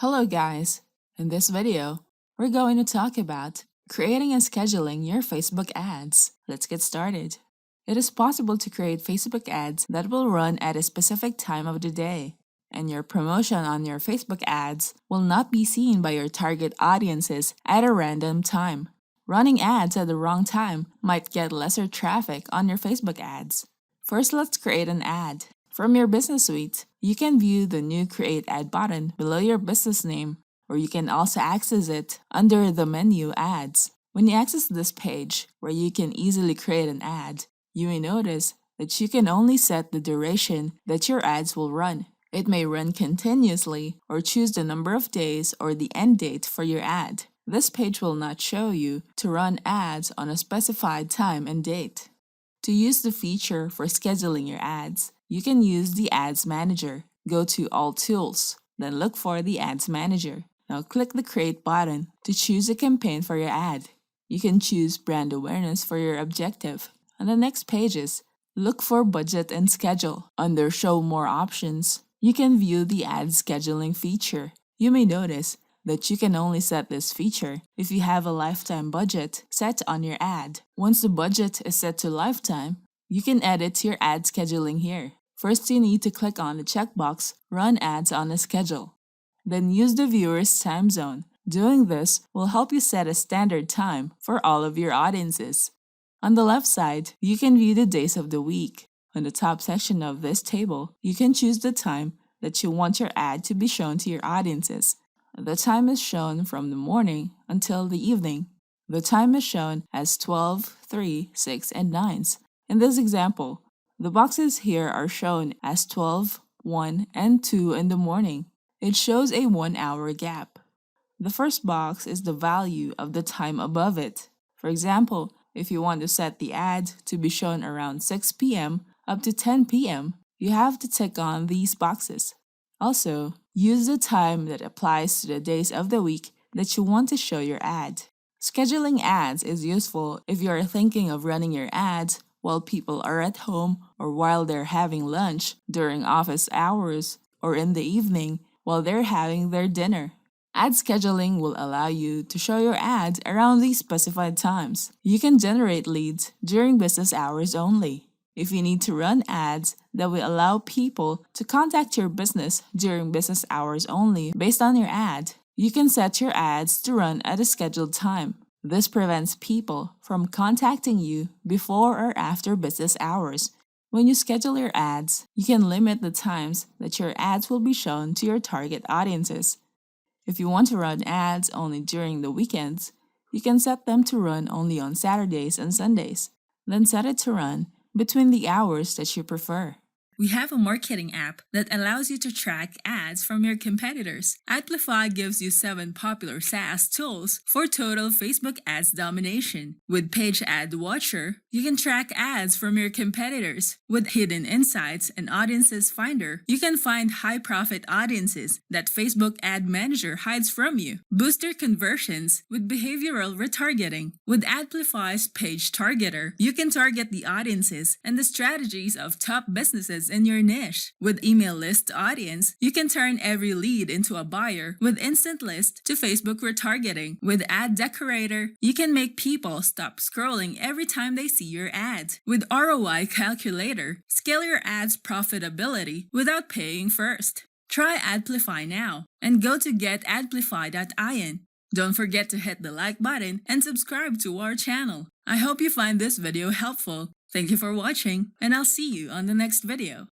Hello guys! In this video, we're going to talk about creating and scheduling your Facebook ads. Let's get started. It is possible to create Facebook ads that will run at a specific time of the day, and your promotion on your Facebook ads will not be seen by your target audiences at a random time. Running ads at the wrong time might get lesser traffic on your Facebook ads. First, let's create an ad. From your business suite, you can view the new Create Ad button below your business name, or you can also access it under the menu Ads. When you access this page, where you can easily create an ad, you may notice that you can only set the duration that your ads will run. It may run continuously, or choose the number of days or the end date for your ad. This page will not show you to run ads on a specified time and date. To use the feature for scheduling your ads, you can use the Ads Manager. Go to All Tools, then look for the Ads Manager. Now click the Create button to choose a campaign for your ad. You can choose brand awareness for your objective. On the next pages, look for Budget and Schedule. Under Show More Options, you can view the ad scheduling feature. You may notice that you can only set this feature if you have a lifetime budget set on your ad. Once the budget is set to lifetime, you can edit your ad scheduling here. First, you need to click on the checkbox Run Ads on a Schedule. Then use the viewer's time zone. Doing this will help you set a standard time for all of your audiences. On the left side, you can view the days of the week. On the top section of this table, you can choose the time that you want your ad to be shown to your audiences. The time is shown from the morning until the evening. The time is shown as 12, 3, 6, and 9s. In this example, the boxes here are shown as 12, 1, and 2 in the morning. It shows a 1-hour gap. The first box is the value of the time above it. For example, if you want to set the ad to be shown around 6 p.m. up to 10 p.m., you have to tick on these boxes. Also, use the time that applies to the days of the week that you want to show your ad. Scheduling ads is useful if you are thinking of running your ads while people are at home, or while they're having lunch during office hours, or in the evening while they're having their dinner. Ad scheduling will allow you to show your ads around these specified times. You can generate leads during business hours only. If you need to run ads that will allow people to contact your business during business hours only based on your ad, you can set your ads to run at a scheduled time. This prevents people from contacting you before or after business hours. When you schedule your ads, you can limit the times that your ads will be shown to your target audiences. If you want to run ads only during the weekends, you can set them to run only on Saturdays and Sundays. Then set it to run between the hours that you prefer. We have a marketing app that allows you to track ads from your competitors. Adplify gives you 7 popular SaaS tools for total Facebook ads domination. With Page Ad Watcher, you can track ads from your competitors. With Hidden Insights and Audiences Finder, you can find high-profit audiences that Facebook Ad Manager hides from you. Boost your conversions with behavioral retargeting. With Adplify's Page Targeter, you can target the audiences and the strategies of top businesses in your niche. With Email List Audience, you can turn every lead into a buyer with Instant List to Facebook retargeting. With Ad Decorator, you can make people stop scrolling every time they see your ad. With Rol Calculator, scale your ad's profitability without paying first. Try Adplify now and go to getadplify.in. Don't forget to hit the like button and subscribe to our channel. I hope you find this video helpful. Thank you for watching, and I'll see you on the next video.